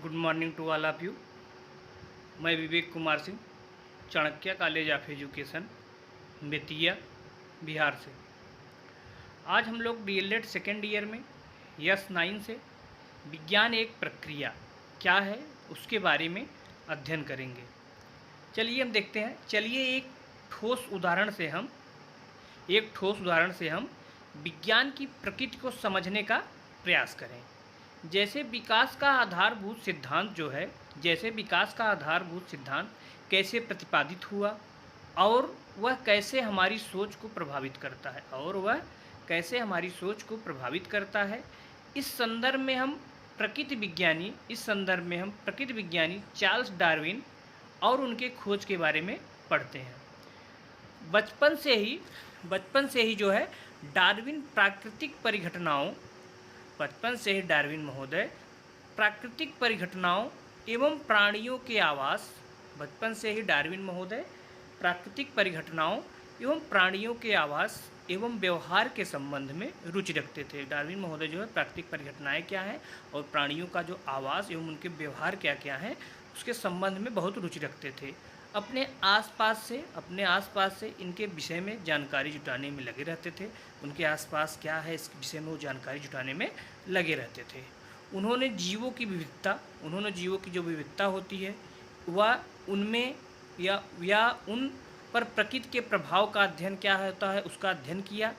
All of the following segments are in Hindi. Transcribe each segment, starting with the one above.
Good morning to all of you. मैं Vivek Kumar Singh, Chanakya college of education, Bettiah, Bihar से। आज हम लोग डीएलएड सेकेंड ईयर में यस 9 से विज्ञान एक प्रक्रिया क्या है उसके बारे में अध्ययन करेंगे। चलिए हम देखते हैं। चलिए एक ठोस उदाहरण से हम विज्ञान की प्रकृति को समझने का प्रयास करें। जैसे विकास का आधारभूत सिद्धांत कैसे प्रतिपादित हुआ और वह कैसे हमारी सोच को प्रभावित करता है, इस संदर्भ में हम प्रकृति विज्ञानी चार्ल्स डार्विन और उनके खोज के बारे में पढ़ते हैं। बचपन से ही जो है डार्विन महोदय प्राकृतिक परिघटनाओं एवं प्राणियों के आवास एवं व्यवहार के संबंध में रुचि रखते थे। डार्विन महोदय जो है प्राकृतिक परिघटनाएं क्या हैं और प्राणियों का जो आवास एवं उनके व्यवहार क्या क्या हैं उसके संबंध में बहुत रुचि रखते थे। अपने आसपास से इनके विषय में जानकारी जुटाने में लगे रहते थे। उनके आसपास क्या है इस विषय में वो जानकारी जुटाने में लगे रहते थे। उन्होंने जीवों की जो विविधता होती है वह उनमें या उन पर प्रकृति के प्रभाव का अध्ययन क्या होता है उसका अध्ययन किया।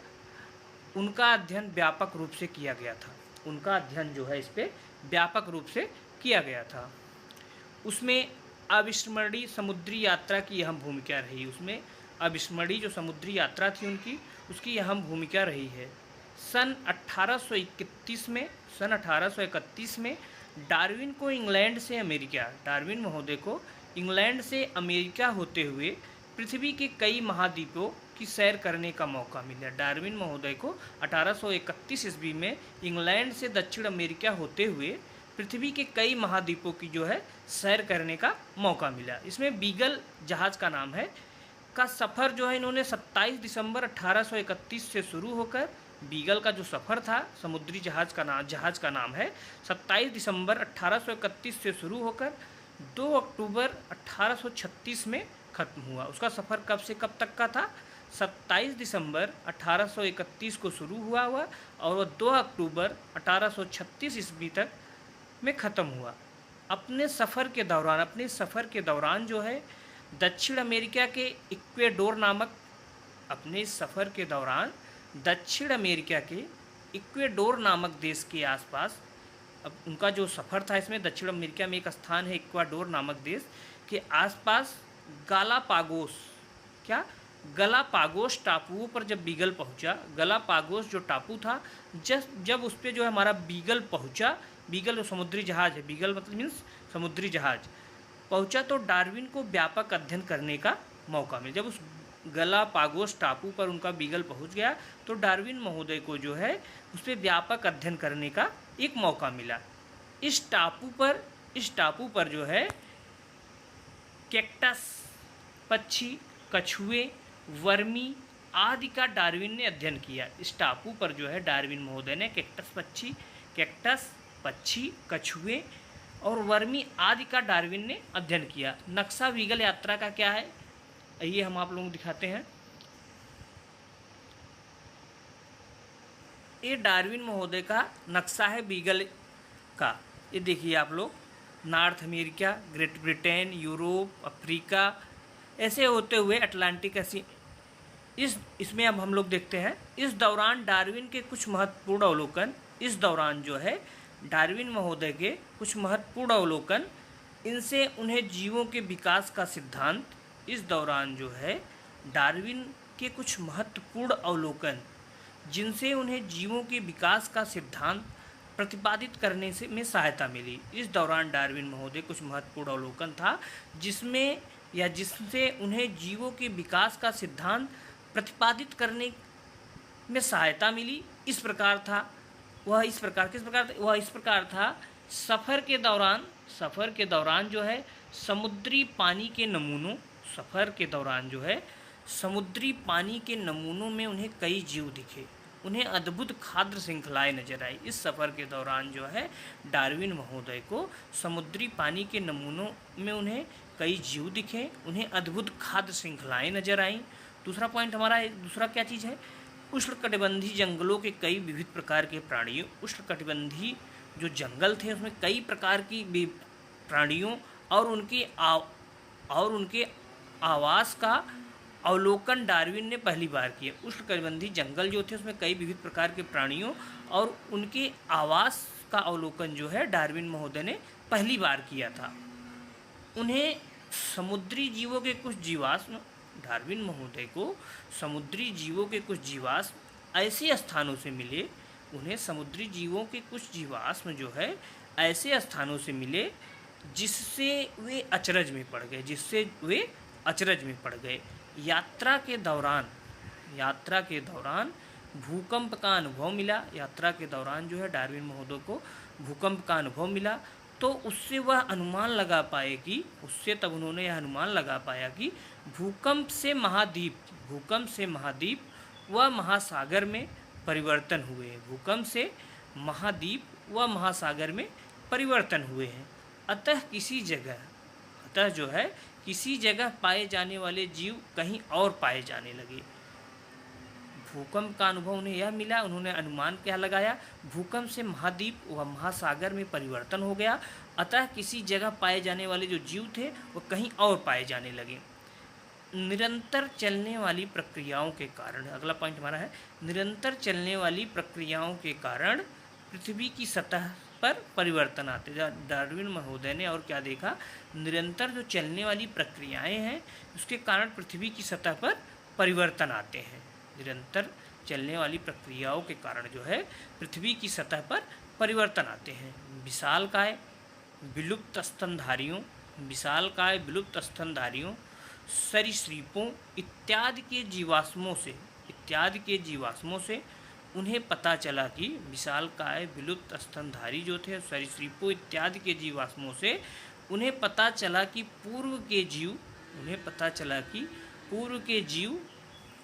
उनका अध्ययन व्यापक रूप से किया गया था। उसमें अविस्मरणीय समुद्री यात्रा की अहम भूमिका रही। उसकी अहम भूमिका रही है। सन 1831 में डार्विन महोदय को इंग्लैंड से अमेरिका होते हुए पृथ्वी के कई महाद्वीपों की सैर करने का मौका मिला। डार्विन महोदय को 1831 ईस्वी में इंग्लैंड से दक्षिण अमेरिका होते हुए पृथ्वी के कई महाद्वीपों की जो है सैर करने का मौका मिला। इसमें बीगल जहाज का नाम है का सफ़र जो है इन्होंने 27 दिसंबर 1831 से शुरू होकर बीगल का जो सफ़र था समुद्री जहाज का नाम है 27 दिसंबर 1831 से शुरू होकर 2 अक्टूबर 1836 में ख़त्म हुआ। उसका सफ़र कब से कब तक का था? 27 दिसंबर 1831 को शुरू हुआ और वह 2 अक्टूबर 1836 ईस्वी तक में ख़त्म हुआ। अपने सफ़र के दौरान जो है दक्षिण अमेरिका के इक्वेडोर नामक देश के आसपास अब उनका जो सफ़र था इसमें दक्षिण अमेरिका में एक स्थान है इक्वाडोर नामक देश के आसपास गलापागोस टापुओं पर जब बीगल पहुंचा। गलापागोस जो टापू था जब उस पर जो है हमारा बीगल पहुंचा, बीगल समुद्री जहाज है, बीगल मतलब मीन्स समुद्री जहाज पहुंचा तो डार्विन को व्यापक अध्ययन करने का मौका मिला। जब उस गलापागोस टापू पर उनका बीगल पहुंच गया तो डार्विन महोदय को जो है उस पर व्यापक अध्ययन करने का एक मौका मिला। इस टापू पर जो है कैक्टस, पक्षी, कछुए, वर्मी आदि का डार्विन ने अध्ययन किया। इस टापू पर जो है डार्विन महोदय ने कैक्टस, पक्षी, कछुए और वर्मी आदि का डार्विन ने अध्ययन किया। नक्शा बीगल यात्रा का क्या है ये हम आप लोगों को दिखाते हैं। ये डार्विन महोदय का नक्शा है बीगल का। ये देखिए आप लोग, north America, great Britain, Europe, Africa ऐसे होते हुए अटलांटिक ऐसी इसमें अब हम लोग देखते हैं। इस दौरान डार्विन के कुछ महत्वपूर्ण अवलोकन इनसे उन्हें जीवों के विकास का सिद्धांत जिनसे उन्हें जीवों के विकास का सिद्धांत प्रतिपादित करने में सहायता मिली। इस दौरान डार्विन महोदय कुछ महत्वपूर्ण अवलोकन था जिससे उन्हें जीवों के विकास का सिद्धांत प्रतिपादित करने में सहायता मिली। किस प्रकार था? सफ़र के दौरान जो है समुद्री पानी के नमूनों में उन्हें कई जीव दिखे। उन्हें अद्भुत खाद्य श्रृंखलाएं नजर आई। इस सफ़र के दौरान जो है डार्विन महोदय को समुद्री पानी के नमूनों में उन्हें कई जीव दिखे, उन्हें अद्भुत खाद्य श्रृंखलाएं नजर आईं। दूसरा पॉइंट हमारा दूसरा क्या चीज़ है, उष्णकटिबंधीय जंगलों के कई विविध प्रकार के प्राणियों, उष्णकटिबंधीय जो जंगल थे उसमें कई प्रकार की प्राणियों और उनके आवास का अवलोकन डार्विन ने पहली बार किया। उष्णकटिबंधीय जंगल जो थे उसमें कई विविध प्रकार के प्राणियों और उनके आवास का अवलोकन जो है डार्विन महोदय ने पहली बार किया था। उन्हें समुद्री जीवों के कुछ जीवाश्म, डार्विन महोदय को समुद्री जीवों के कुछ जीवाश्म ऐसे स्थानों से मिले, उन्हें समुद्री जीवों के कुछ जीवाश्म जो है ऐसे स्थानों से मिले जिससे वे अचरज में पड़ गए। यात्रा के दौरान भूकंप का अनुभव मिला। यात्रा के दौरान जो है डार्विन महोदय को भूकंप का अनुभव मिला, तो उससे तब उन्होंने यह अनुमान लगा पाया कि भूकंप से महाद्वीप व महासागर में परिवर्तन हुए हैं। अतः किसी जगह पाए जाने वाले जीव कहीं और पाए जाने लगे। भूकंप का अनुभव उन्हें यह मिला, उन्होंने अनुमान क्या लगाया, भूकंप से महाद्वीप व महासागर में परिवर्तन हो गया, अतः किसी जगह पाए जाने वाले जो जीव थे वो कहीं और पाए जाने लगे। निरंतर चलने वाली प्रक्रियाओं के कारण, अगला पॉइंट हमारा है, निरंतर चलने वाली प्रक्रियाओं के कारण पृथ्वी की सतह पर परिवर्तन आते। डार्विन महोदय ने और क्या देखा, निरंतर जो चलने वाली प्रक्रियाएं हैं उसके कारण पृथ्वी की सतह पर परिवर्तन आते हैं। निरंतर चलने वाली प्रक्रियाओं के कारण जो है पृथ्वी की सतह पर परिवर्तन आते हैं। विशालकाय विलुप्त स्तनधारियों, सरीसृपों इत्यादि के जीवाश्मों से उन्हें पता चला कि विशालकाय विलुप्त स्तनधारी जो थे सरीसृपों इत्यादि के जीवाश्मों से उन्हें पता चला कि पूर्व के जीव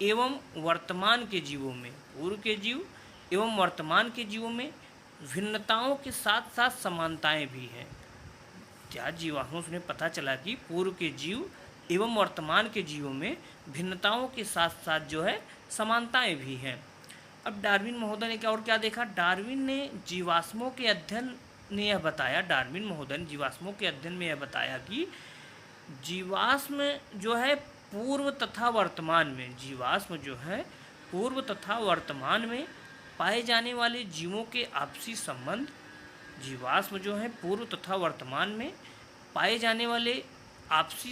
एवं वर्तमान के जीवों में भिन्नताओं के साथ साथ समानताएं भी हैं। इत्यादि जीवाश्मों से उन्हें पता चला कि पूर्व के जीव एवं वर्तमान के जीवों में भिन्नताओं के साथ साथ जो है समानताएं भी हैं। अब डार्विन महोदय ने क्या देखा, डार्विन ने जीवाश्मों के अध्ययन में यह बताया कि जीवाश्म जो है पूर्व तथा वर्तमान में पाए जाने वाले जीवों के आपसी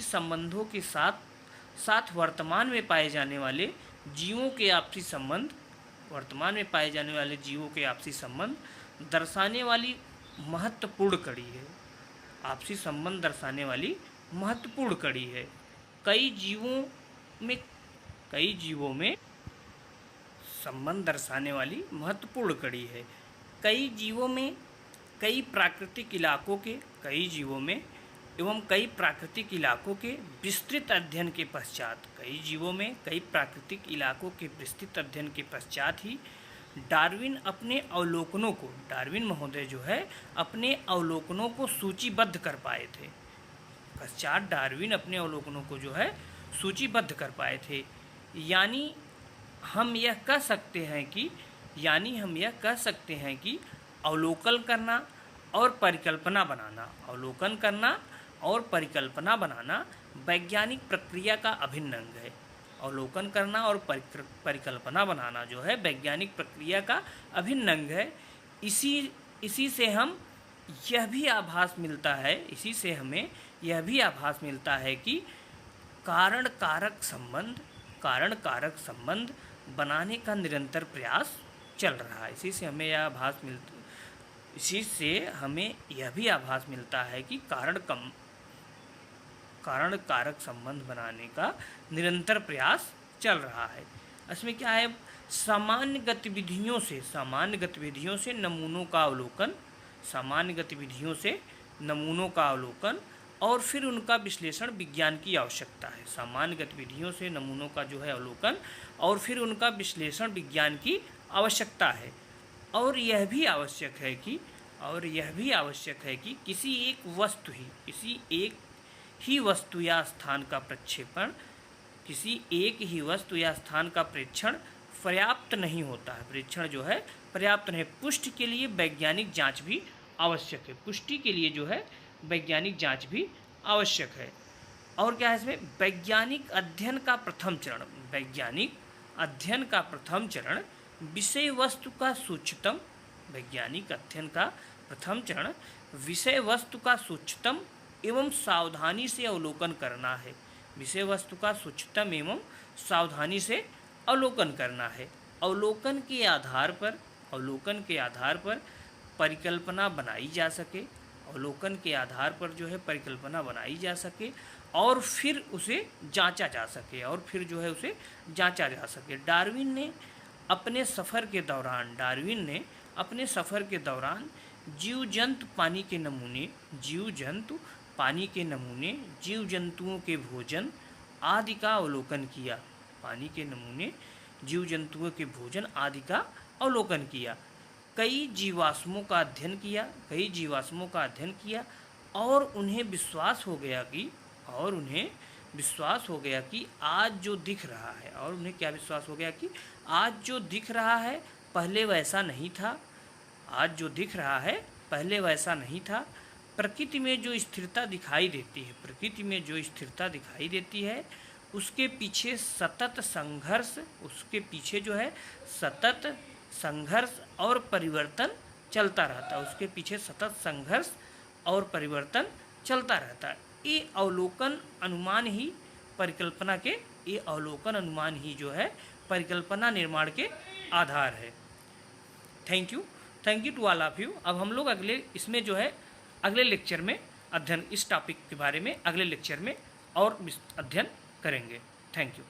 संबंधों के साथ वर्तमान में पाए जाने वाले जीवों के आपसी संबंध दर्शाने वाली महत्वपूर्ण कड़ी है। कई जीवों में संबंध दर्शाने वाली महत्वपूर्ण कड़ी है। कई जीवों में कई प्राकृतिक इलाकों के विस्तृत अध्ययन के पश्चात ही डार्विन महोदय जो है अपने अवलोकनों को सूचीबद्ध कर पाए थे। यानी हम यह कह सकते हैं कि अवलोकन करना और परिकल्पना बनाना वैज्ञानिक प्रक्रिया का अभिन्न अंग है। अवलोकन करना और परिकल्पना बनाना जो है वैज्ञानिक प्रक्रिया का अभिन्न अंग है। इसी से हमें यह भी आभास मिलता है कि कारण कारक संबंध बनाने का निरंतर प्रयास चल रहा है। इसी से हमें यह भी आभास मिलता है कि कारण कारक संबंध बनाने का निरंतर प्रयास चल रहा है। इसमें क्या है, सामान्य गतिविधियों से नमूनों का अवलोकन और फिर उनका विश्लेषण विज्ञान की आवश्यकता है। सामान्य गतिविधियों से नमूनों का जो है अवलोकन और फिर उनका विश्लेषण विज्ञान की आवश्यकता है। और यह भी आवश्यक है कि किसी एक ही वस्तु या स्थान का प्रक्षेपण, किसी एक ही वस्तु या स्थान का प्रेक्षण पर्याप्त नहीं होता है। प्रेक्षण जो है पर्याप्त नहीं, पुष्टि के लिए वैज्ञानिक जांच भी आवश्यक है। पुष्टि के लिए जो है वैज्ञानिक जांच भी आवश्यक है। और क्या है इसमें, वैज्ञानिक अध्ययन का प्रथम चरण विषय वस्तु का सूक्ष्मतम, वैज्ञानिक अध्ययन का प्रथम चरण विषय वस्तु का सूक्ष्मतम एवं सावधानी से अवलोकन करना है। विषय वस्तु का सूक्ष्मतम एवं सावधानी से अवलोकन करना है। अवलोकन के आधार पर परिकल्पना बनाई जा सके, अवलोकन के आधार पर जो है परिकल्पना बनाई जा सके और फिर उसे जांचा जा सके। डार्विन ने अपने सफ़र के दौरान जीव जंतु पानी के नमूने, जीव जंतुओं के भोजन आदि का अवलोकन किया। कई जीवाश्मों का अध्ययन किया और उन्हें विश्वास हो गया कि आज जो दिख रहा है पहले वैसा नहीं था। प्रकृति में जो स्थिरता दिखाई देती है उसके पीछे सतत संघर्ष और परिवर्तन चलता रहता है। ये अवलोकन अनुमान ही जो है परिकल्पना निर्माण के आधार है। Thank you to all of you. अब हम लोग अगले लेक्चर में अध्ययन, इस टॉपिक के बारे में अगले लेक्चर में और अध्ययन करेंगे। Thank you.